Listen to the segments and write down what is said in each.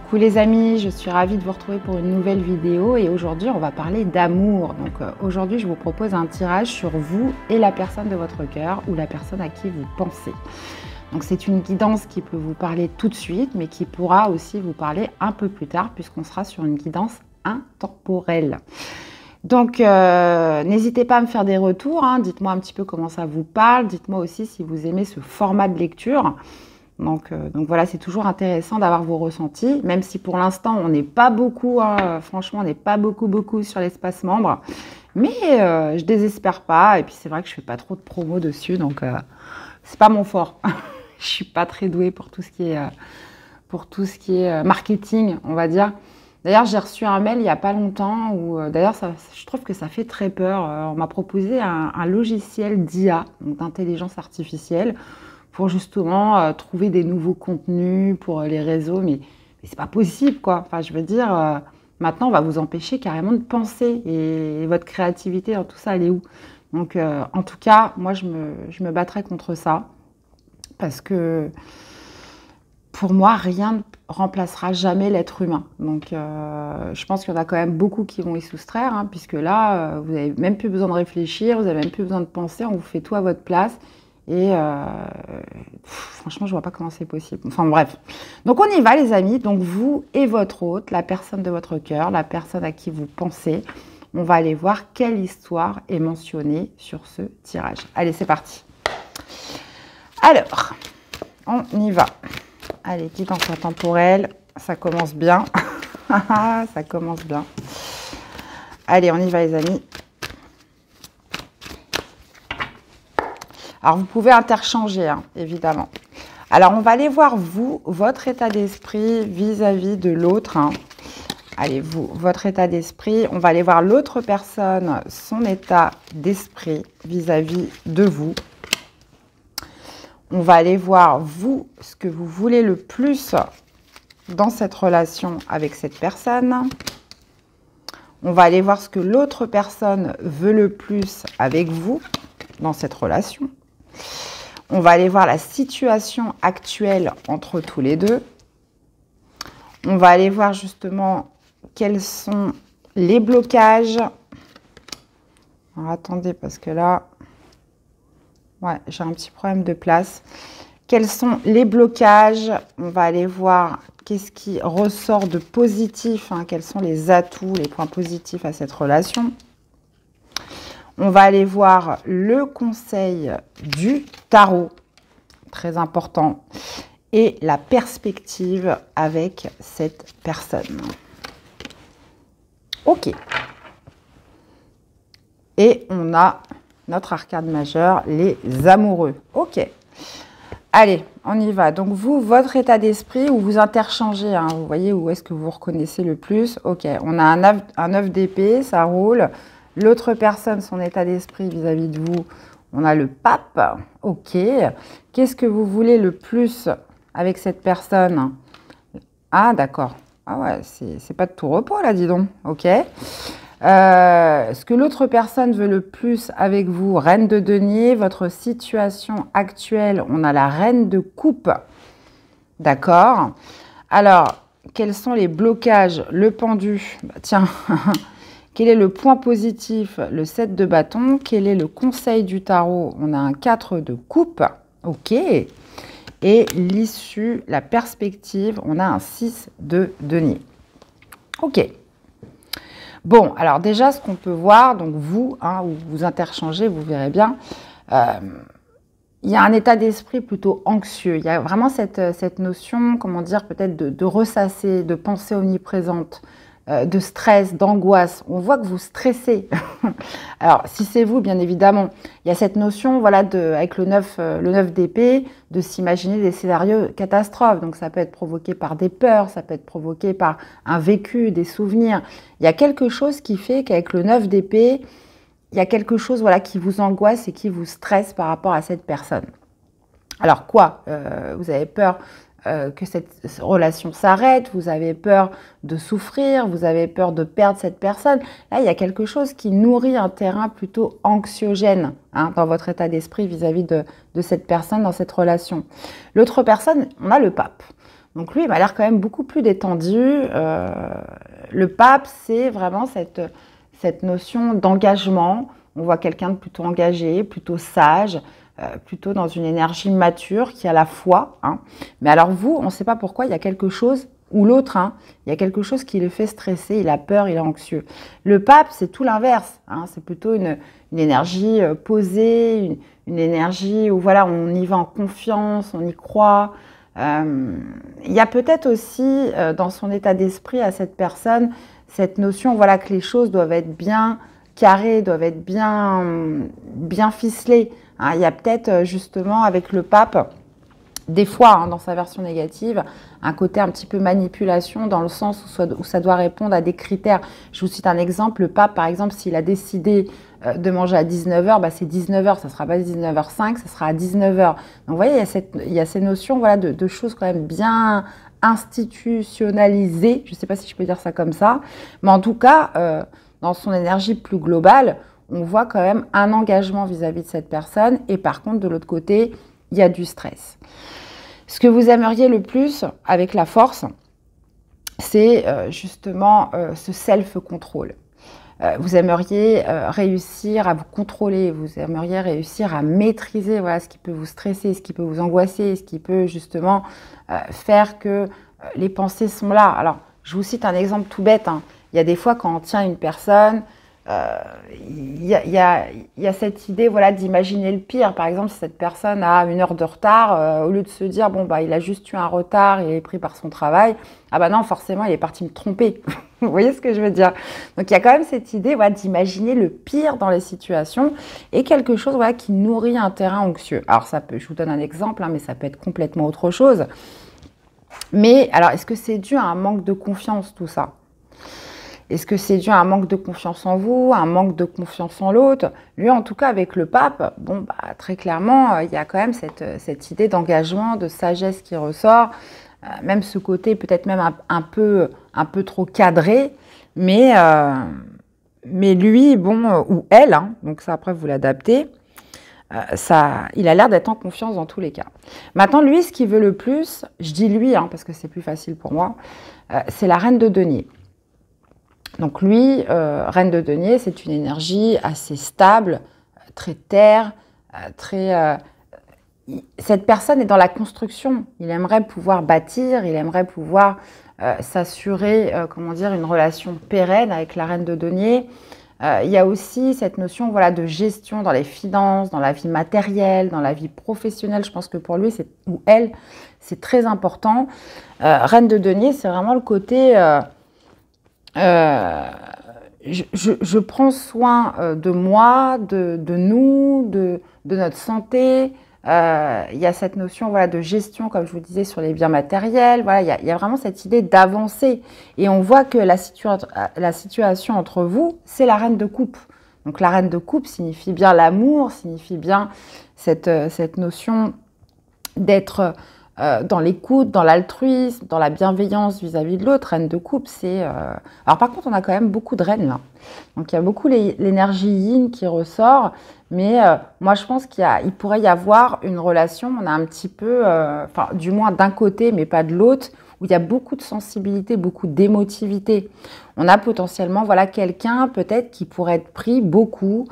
Coucou les amis, je suis ravie de vous retrouver pour une nouvelle vidéo et aujourd'hui on va parler d'amour. Donc aujourd'hui je vous propose un tirage sur vous et la personne de votre cœur ou la personne à qui vous pensez. Donc c'est une guidance qui peut vous parler tout de suite mais qui pourra aussi vous parler un peu plus tard puisqu'on sera sur une guidance intemporelle. Donc n'hésitez pas à me faire des retours, hein. Dites-moi un petit peu comment ça vous parle, dites-moi aussi si vous aimez ce format de lecture. Donc voilà, c'est toujours intéressant d'avoir vos ressentis, même si pour l'instant on n'est pas beaucoup, hein, franchement on n'est pas beaucoup sur l'espace membre, mais je désespère pas, et puis c'est vrai que je fais pas trop de promo dessus, donc c'est pas mon fort. Je suis pas très douée pour tout ce qui est, marketing, on va dire. D'ailleurs j'ai reçu un mail il y a pas longtemps, où d'ailleurs je trouve que ça fait très peur, on m'a proposé un logiciel d'IA, donc d'intelligence artificielle, pour justement trouver des nouveaux contenus pour les réseaux, mais c'est pas possible, quoi. Enfin, je veux dire, maintenant, on va vous empêcher carrément de penser, et votre créativité dans tout ça, elle est où? Donc, en tout cas, moi, je me battrai contre ça, parce que, pour moi, rien ne remplacera jamais l'être humain. Donc, je pense qu'il y en a quand même beaucoup qui vont y soustraire, hein, puisque là, vous n'avez même plus besoin de réfléchir, vous n'avez même plus besoin de penser, on vous fait tout à votre place. Et franchement, je vois pas comment c'est possible. Enfin bref. Donc on y va les amis. Donc vous et votre hôte, la personne de votre cœur, la personne à qui vous pensez, on va aller voir quelle histoire est mentionnée sur ce tirage. Allez, c'est parti. Alors, on y va. Allez, guidance intemporelle, ça commence bien. Ça commence bien. Allez, on y va les amis. Alors, vous pouvez interchanger, hein, évidemment. Alors, on va aller voir, vous, votre état d'esprit vis-à-vis de l'autre. Hein. Allez, vous, votre état d'esprit. On va aller voir l'autre personne, son état d'esprit vis-à-vis de vous. On va aller voir, vous, ce que vous voulez le plus dans cette relation avec cette personne. On va aller voir ce que l'autre personne veut le plus avec vous dans cette relation. On va aller voir la situation actuelle entre tous les deux. On va aller voir justement quels sont les blocages. Alors, attendez, parce que là, ouais, j'ai un petit problème de place. Quels sont les blocages? On va aller voir qu'est-ce qui ressort de positif, hein, quels sont les atouts, les points positifs à cette relation. On va aller voir le conseil du tarot, très important, et la perspective avec cette personne. Ok. Et on a notre arcade majeure, les amoureux. Ok. Allez, on y va. Donc vous, votre état d'esprit, où vous interchangez, hein, vous voyez où est-ce que vous reconnaissez le plus. Ok, on a un 9 d'épée, ça roule. L'autre personne, son état d'esprit vis-à-vis de vous, on a le pape. Ok. Qu'est-ce que vous voulez le plus avec cette personne? Ah, d'accord. Ah ouais, c'est pas de tout repos là, dis donc. Ok. Ce que l'autre personne veut le plus avec vous, reine de denier, votre situation actuelle, on a la reine de coupe. D'accord. Alors, quels sont les blocages? Le pendu. Bah, tiens. Quel est le point positif? Le 7 de bâton. Quel est le conseil du tarot? On a un 4 de coupe. Ok. Et l'issue, la perspective, on a un 6 de denier. Ok. Bon, alors déjà, ce qu'on peut voir, donc vous, hein, où vous interchangez, vous verrez bien, il y a un état d'esprit plutôt anxieux. Il y a vraiment cette notion, comment dire, peut-être de ressasser, de pensée omniprésente, de stress, d'angoisse. On voit que vous stressez. Alors, si c'est vous, bien évidemment, il y a cette notion, voilà, avec le 9 d'épée, de s'imaginer des scénarios catastrophes. Donc, ça peut être provoqué par des peurs, ça peut être provoqué par un vécu, des souvenirs. Il y a quelque chose qui fait qu'avec le 9 d'épée, il y a quelque chose, voilà, qui vous angoisse et qui vous stresse par rapport à cette personne. Alors, quoi? Vous avez peur que cette relation s'arrête, vous avez peur de souffrir, vous avez peur de perdre cette personne. Là, il y a quelque chose qui nourrit un terrain plutôt anxiogène, hein, dans votre état d'esprit vis-à-vis de cette personne, dans cette relation. L'autre personne, on a le pape. Donc lui, il m'a l'air quand même beaucoup plus détendu. Le pape, c'est vraiment cette notion d'engagement. On voit quelqu'un de plutôt engagé, plutôt sage, plutôt dans une énergie mature, qui a la foi. Hein. Mais alors vous, on ne sait pas pourquoi, il y a quelque chose, ou l'autre, hein, il y a quelque chose qui le fait stresser, il a peur, il est anxieux. Le pape, c'est tout l'inverse. Hein, c'est plutôt une énergie posée, une énergie où voilà, on y va en confiance, on y croit. Il y a peut-être aussi dans son état d'esprit à cette personne cette notion voilà, que les choses doivent être bien carrées, doivent être bien ficelées. Hein, il y a peut-être justement avec le pape, des fois hein, dans sa version négative, un côté un petit peu manipulation dans le sens où ça doit répondre à des critères. Je vous cite un exemple, le pape par exemple s'il a décidé de manger à 19h, bah c'est 19h, ça ne sera pas 19h05, ça sera à 19h. Donc vous voyez, il y a ces notions voilà, de choses quand même bien institutionnalisées, je ne sais pas si je peux dire ça comme ça, mais en tout cas, dans son énergie plus globale, on voit quand même un engagement vis-à-vis de cette personne et par contre, de l'autre côté, il y a du stress. Ce que vous aimeriez le plus avec la force, c'est justement ce self-control. Vous aimeriez réussir à vous contrôler, vous aimeriez réussir à maîtriser voilà, ce qui peut vous stresser, ce qui peut vous angoisser, ce qui peut justement faire que les pensées sont là. Alors, je vous cite un exemple tout bête. Hein. Il y a des fois quand on tient une personne, il y a cette idée voilà, d'imaginer le pire. Par exemple, si cette personne a 1 heure de retard, au lieu de se dire bon bah il a juste eu un retard, il est pris par son travail, ah bah non forcément il est parti me tromper. Vous voyez ce que je veux dire? Donc il y a quand même cette idée voilà, d'imaginer le pire dans les situations et quelque chose voilà, qui nourrit un terrain anxieux. Alors ça peut, je vous donne un exemple, hein, mais ça peut être complètement autre chose. Mais alors est-ce que c'est dû à un manque de confiance tout ça? Est-ce que c'est dû à un manque de confiance en vous, un manque de confiance en l'autre? Lui, en tout cas, avec le pape, bon, bah, très clairement, il y a quand même cette idée d'engagement, de sagesse qui ressort, même ce côté peut-être même un peu trop cadré, mais lui, bon, ou elle, hein, donc ça après vous l'adaptez, il a l'air d'être en confiance dans tous les cas. Maintenant, lui, ce qu'il veut le plus, je dis lui, hein, parce que c'est plus facile pour moi, c'est la reine de denier. Donc lui, reine de denier, c'est une énergie assez stable, très terre, cette personne est dans la construction. Il aimerait pouvoir bâtir, il aimerait pouvoir s'assurer, comment dire, une relation pérenne avec la reine de denier. Il y a aussi cette notion voilà, de gestion dans les finances, dans la vie matérielle, dans la vie professionnelle. Je pense que pour lui, ou elle, c'est très important. Reine de denier, c'est vraiment le côté... je prends soin de moi, de nous, de notre santé. Il y a cette notion voilà, de gestion, comme je vous disais, sur les biens matériels. Voilà, il y a vraiment cette idée d'avancer. Et on voit que la situation entre vous, c'est la reine de coupe. Donc la reine de coupe signifie bien l'amour, signifie bien cette notion d'être... dans l'écoute, dans l'altruisme, dans la bienveillance vis-à-vis de l'autre. Reine de coupe, c'est... Alors par contre, on a quand même beaucoup de reines là. Donc il y a beaucoup l'énergie yin qui ressort. Mais moi, je pense qu'il pourrait y avoir une relation, on a un petit peu, enfin du moins d'un côté, mais pas de l'autre, où il y a beaucoup de sensibilité, beaucoup d'émotivité. On a potentiellement voilà, quelqu'un peut-être qui pourrait être pris beaucoup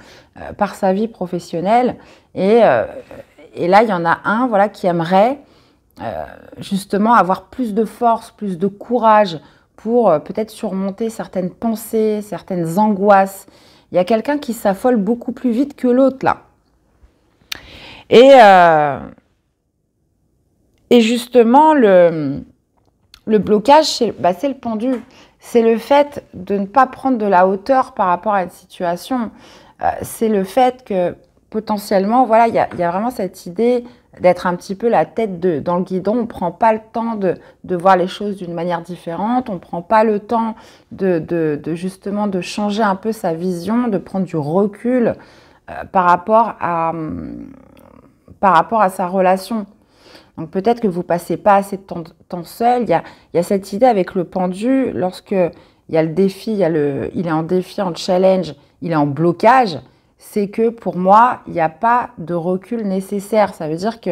par sa vie professionnelle. Et là, il y en a un voilà, qui aimerait... justement avoir plus de force, plus de courage pour peut-être surmonter certaines pensées, certaines angoisses. Il y a quelqu'un qui s'affole beaucoup plus vite que l'autre là. Et justement, le blocage, c'est le pendu. C'est le fait de ne pas prendre de la hauteur par rapport à une situation. C'est le fait que potentiellement, voilà, il y a vraiment cette idée d'être un petit peu la tête dans le guidon. On ne prend pas le temps de voir les choses d'une manière différente. On ne prend pas le temps justement de changer un peu sa vision, de prendre du recul par rapport à sa relation. Donc peut-être que vous ne passez pas assez de temps seul. Il y a cette idée avec le pendu, lorsque il y a le défi, il est en défi, en challenge, il est en blocage, c'est que pour moi, il n'y a pas de recul nécessaire. Ça veut dire que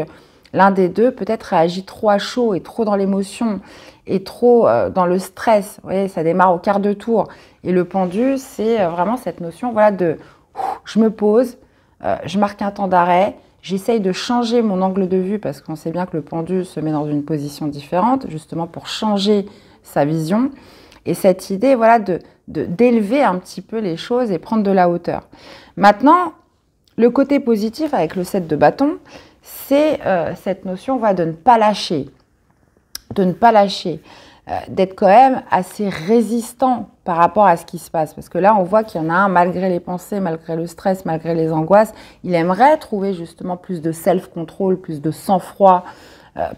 l'un des deux peut-être réagit trop à chaud et trop dans l'émotion et trop dans le stress. Vous voyez, ça démarre au quart de tour. Et le pendu, c'est vraiment cette notion voilà, de je me pose, je marque un temps d'arrêt, j'essaye de changer mon angle de vue parce qu'on sait bien que le pendu se met dans une position différente, justement pour changer sa vision. Et cette idée voilà, d'élever un petit peu les choses et prendre de la hauteur. Maintenant, le côté positif avec le 7 de bâton, c'est cette notion voilà, de ne pas lâcher. De ne pas lâcher. D'être quand même assez résistant par rapport à ce qui se passe. Parce que là, on voit qu'il y en a un, malgré les pensées, malgré le stress, malgré les angoisses, il aimerait trouver justement plus de self-control, plus de sang-froid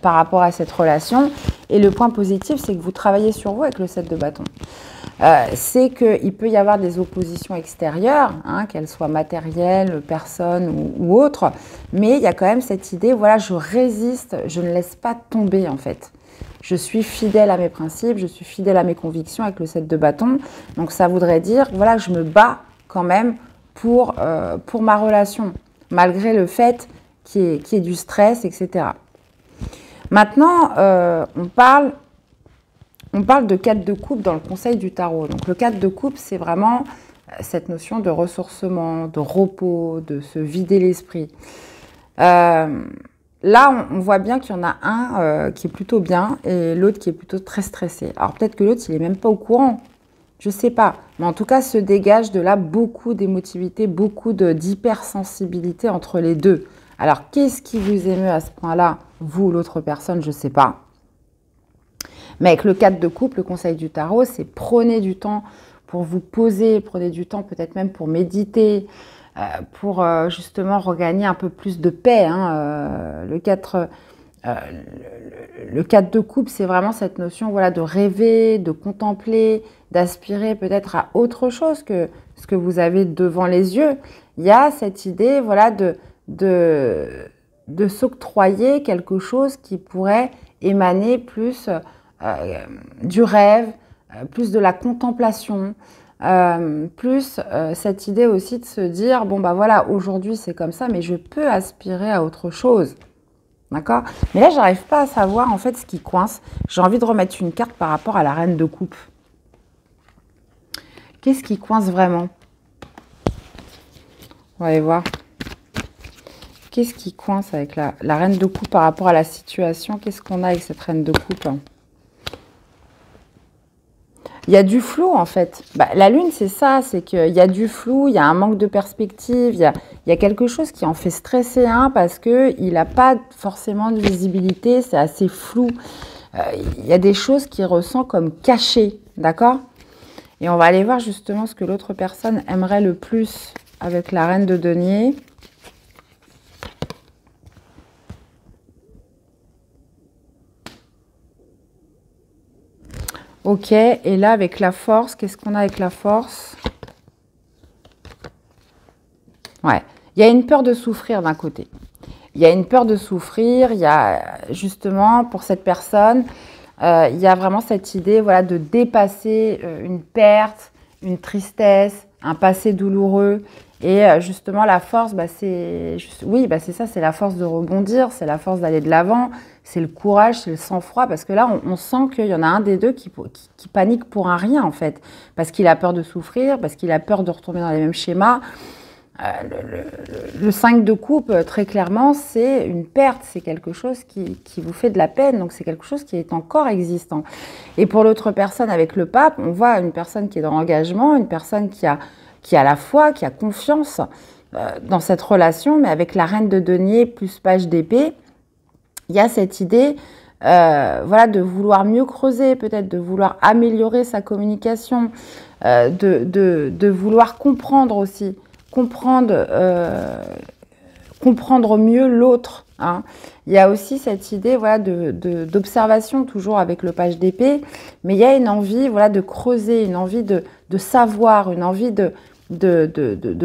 par rapport à cette relation. Et le point positif, c'est que vous travaillez sur vous avec le 7 de bâton. C'est qu'il peut y avoir des oppositions extérieures, hein, qu'elles soient matérielles, personnes ou autres, mais il y a quand même cette idée, voilà, je résiste, je ne laisse pas tomber en fait. Je suis fidèle à mes principes, je suis fidèle à mes convictions avec le 7 de bâton. Donc ça voudrait dire, voilà, je me bats quand même pour ma relation, malgré le fait qu'il y ait du stress, etc. Maintenant, on parle de 4 de coupe dans le conseil du tarot. Donc le 4 de coupe, c'est vraiment cette notion de ressourcement, de repos, de se vider l'esprit. Là, on voit bien qu'il y en a un qui est plutôt bien et l'autre qui est plutôt très stressé. Alors peut-être que l'autre, il n'est même pas au courant. Je ne sais pas. Mais en tout cas, se dégage de là beaucoup d'émotivité, beaucoup d'hypersensibilité entre les deux. Alors, qu'est-ce qui vous émeut à ce point-là, vous ou l'autre personne, je ne sais pas. Mais avec le 4 de coupe, le conseil du tarot, c'est prenez du temps pour vous poser, prenez du temps peut-être même pour méditer, pour justement regagner un peu plus de paix. Hein. Le 4 de coupe, c'est vraiment cette notion voilà, de rêver, de contempler, d'aspirer peut-être à autre chose que ce que vous avez devant les yeux. Il y a cette idée voilà, de s'octroyer quelque chose qui pourrait émaner plus du rêve, plus de la contemplation, plus cette idée aussi de se dire, bon bah voilà, aujourd'hui c'est comme ça, mais je peux aspirer à autre chose. D'accord? Mais là, j'arrive pas à savoir en fait ce qui coince. J'ai envie de remettre une carte par rapport à la reine de coupe. Qu'est-ce qui coince vraiment? On va aller voir. Qu'est-ce qui coince avec la reine de coupe par rapport à la situation? Qu'est-ce qu'on a avec cette reine de coupe? Il y a du flou en fait. Bah, la lune, c'est ça, c'est qu'il y a du flou, il y a un manque de perspective, il y a quelque chose qui en fait stresser un parce qu'il n'a pas forcément de visibilité, c'est assez flou. Il y a des choses qu'il ressent comme cachées, d'accord? Et on va aller voir justement ce que l'autre personne aimerait le plus avec la reine de denier. Ok, et là avec la force, qu'est-ce qu'on a avec la force? Ouais, il y a une peur de souffrir d'un côté. Il y a une peur de souffrir, il y a justement pour cette personne, il y a vraiment cette idée voilà, de dépasser une perte, une tristesse, un passé douloureux. Et justement, la force, bah, c'est ça, c'est la force de rebondir, c'est la force d'aller de l'avant, c'est le courage, c'est le sang-froid, parce que là, on sent qu'il y en a un des deux qui panique pour un rien, en fait, parce qu'il a peur de souffrir, parce qu'il a peur de retomber dans les mêmes schémas. Le 5 de coupe, très clairement, c'est une perte, c'est quelque chose qui vous fait de la peine, donc c'est quelque chose qui est encore existant. Et pour l'autre personne, avec le pape, on voit une personne qui est dans l'engagement, une personne qui a la foi, qui a confiance dans cette relation, mais avec la reine de denier plus page d'épée, il y a cette idée voilà, de vouloir mieux creuser, peut-être de vouloir améliorer sa communication, de vouloir comprendre aussi, comprendre mieux l'autre. Hein. Il y a aussi cette idée voilà, d'observation, toujours avec le page d'épée, mais il y a une envie voilà, de creuser, une envie de savoir, une envie de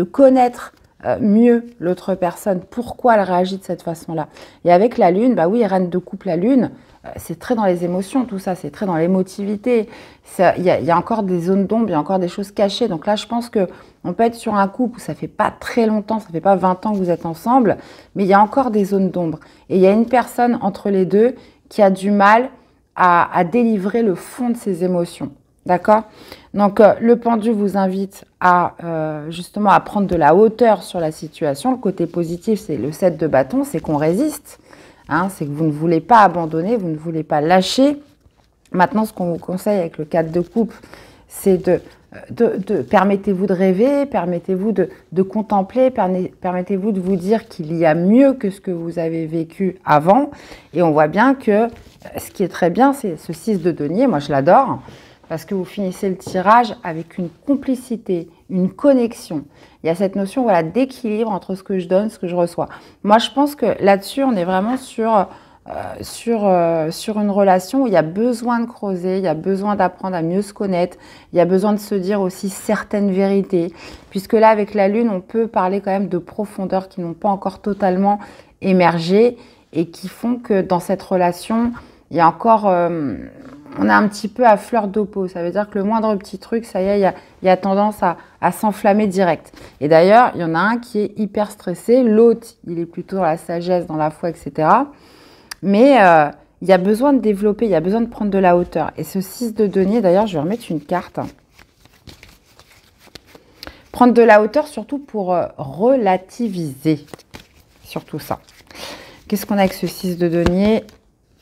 connaître mieux l'autre personne, pourquoi elle réagit de cette façon-là. Et avec la lune, bah oui, reine de coupe, la lune, c'est très dans les émotions, tout ça, c'est très dans l'émotivité. Il y a encore des zones d'ombre, il y a encore des choses cachées. Donc là, je pense qu'on peut être sur un couple où ça fait pas très longtemps, ça fait pas 20 ans que vous êtes ensemble, mais il y a encore des zones d'ombre. Et il y a une personne entre les deux qui a du mal à délivrer le fond de ses émotions. D'accord? Donc, le pendu vous invite à justement à prendre de la hauteur sur la situation. Le côté positif, c'est le 7 de bâton, c'est qu'on résiste. Hein, c'est que vous ne voulez pas abandonner, vous ne voulez pas lâcher. Maintenant, ce qu'on vous conseille avec le 4 de coupe, c'est permettez-vous de rêver, permettez-vous de contempler, permettez-vous de vous dire qu'il y a mieux que ce que vous avez vécu avant. Et on voit bien que ce qui est très bien, c'est ce 6 de denier. Moi, je l'adore. Parce que vous finissez le tirage avec une complicité, une connexion. Il y a cette notion voilà, d'équilibre entre ce que je donne, ce que je reçois. Moi, je pense que là-dessus, on est vraiment sur une relation où il y a besoin de creuser, il y a besoin d'apprendre à mieux se connaître, il y a besoin de se dire aussi certaines vérités. Puisque là, avec la Lune, on peut parler quand même de profondeurs qui n'ont pas encore totalement émergé et qui font que dans cette relation, il y a encore... on est un petit peu à fleur de peau. Ça veut dire que le moindre petit truc, ça y est, il y a tendance à s'enflammer direct. Et d'ailleurs, il y en a un qui est hyper stressé. L'autre, il est plutôt dans la sagesse, dans la foi, etc. Mais il y a besoin de développer, il y a besoin de prendre de la hauteur. Et ce 6 de denier, d'ailleurs, je vais remettre une carte. Prendre de la hauteur, surtout pour relativiser. Surtout ça. Qu'est-ce qu'on a avec ce 6 de denier ?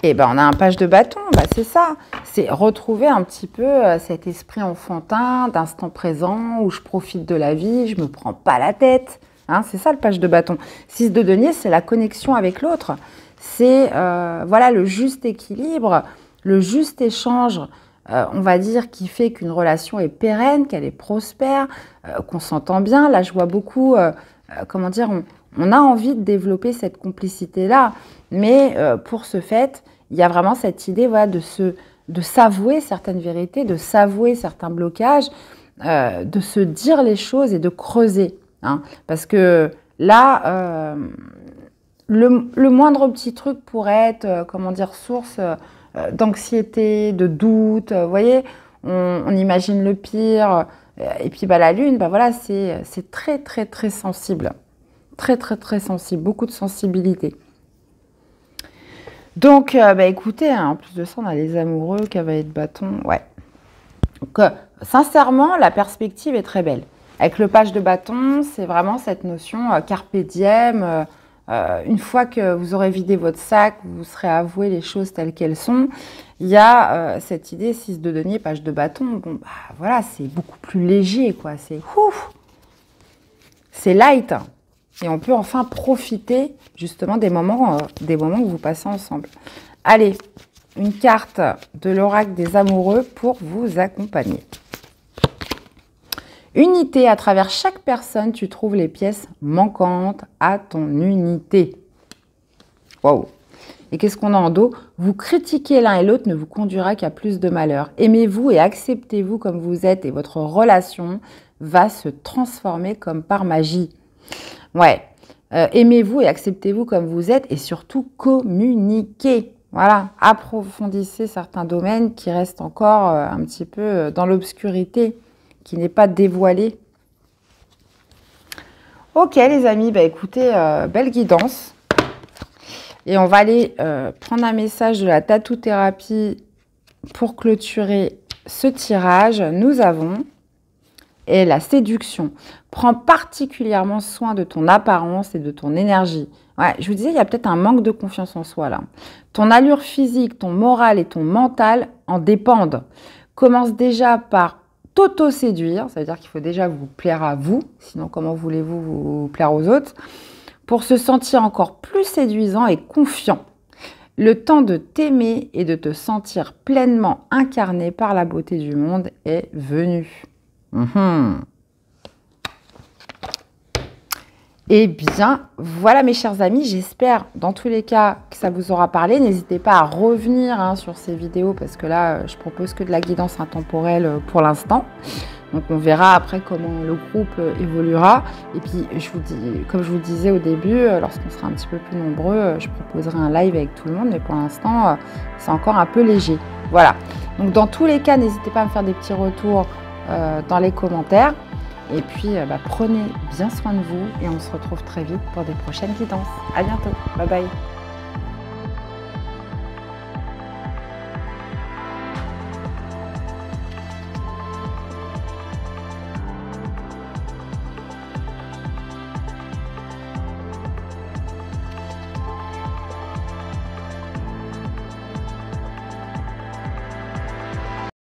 Eh ben, on a un page de bâton, bah, c'est ça. C'est retrouver un petit peu cet esprit enfantin, d'instant présent, où je profite de la vie, je ne me prends pas la tête. Hein, c'est ça le page de bâton. 6 de denier, c'est la connexion avec l'autre. C'est voilà, le juste équilibre, le juste échange, on va dire, qui fait qu'une relation est pérenne, qu'elle est prospère, qu'on s'entend bien. Là, je vois beaucoup, comment dire, on a envie de développer cette complicité-là. Mais pour ce fait, il y a vraiment cette idée voilà, de s'avouer certaines vérités, de s'avouer certains blocages, de se dire les choses et de creuser. Hein, parce que là, le moindre petit truc pourrait être, comment dire, source d'anxiété, de doute. Vous voyez, on imagine le pire. Et puis bah, la Lune, bah, voilà, c'est très, très, très sensible. Très, très, très sensible. Beaucoup de sensibilité. Donc, bah, écoutez, hein, en plus de ça, on a les amoureux, cavalier de bâton, ouais. Donc, sincèrement, la perspective est très belle. Avec le page de bâton, c'est vraiment cette notion carpe diem. Une fois que vous aurez vidé votre sac, vous serez avoué les choses telles qu'elles sont. Il y a cette idée, 6 de denier, page de bâton. Bon, bah voilà, c'est beaucoup plus léger, quoi. C'est light. Et on peut enfin profiter justement des moments que vous passez ensemble. Allez, une carte de l'oracle des amoureux pour vous accompagner. Unité, à travers chaque personne, tu trouves les pièces manquantes à ton unité. Waouh! Et qu'est-ce qu'on a en dos? Vous critiquer l'un et l'autre ne vous conduira qu'à plus de malheur. Aimez-vous et acceptez-vous comme vous êtes et votre relation va se transformer comme par magie. Ouais, aimez-vous et acceptez-vous comme vous êtes et surtout communiquez. Voilà, approfondissez certains domaines qui restent encore un petit peu dans l'obscurité, qui n'est pas dévoilé. Ok les amis, bah écoutez, belle guidance. Et on va aller prendre un message de la tatou-thérapie pour clôturer ce tirage. Nous avons... et la séduction. Prends particulièrement soin de ton apparence et de ton énergie. Ouais, je vous disais, il y a peut-être un manque de confiance en soi là. Ton allure physique, ton moral et ton mental en dépendent. Commence déjà par t'auto-séduire, ça veut dire qu'il faut déjà vous plaire à vous, sinon comment voulez-vous vous plaire aux autres, pour se sentir encore plus séduisant et confiant. Le temps de t'aimer et de te sentir pleinement incarné par la beauté du monde est venu. Eh bien, voilà mes chers amis, j'espère dans tous les cas que ça vous aura parlé. N'hésitez pas à revenir sur ces vidéos parce que là, je propose que de la guidance intemporelle pour l'instant. Donc on verra après comment le groupe évoluera. Et puis comme je vous disais au début, lorsqu'on sera un petit peu plus nombreux, je proposerai un live avec tout le monde, mais pour l'instant c'est encore un peu léger. Voilà, donc dans tous les cas, n'hésitez pas à me faire des petits retours dans les commentaires. Et puis prenez bien soin de vous et on se retrouve très vite pour des prochaines guidances. À bientôt, bye bye.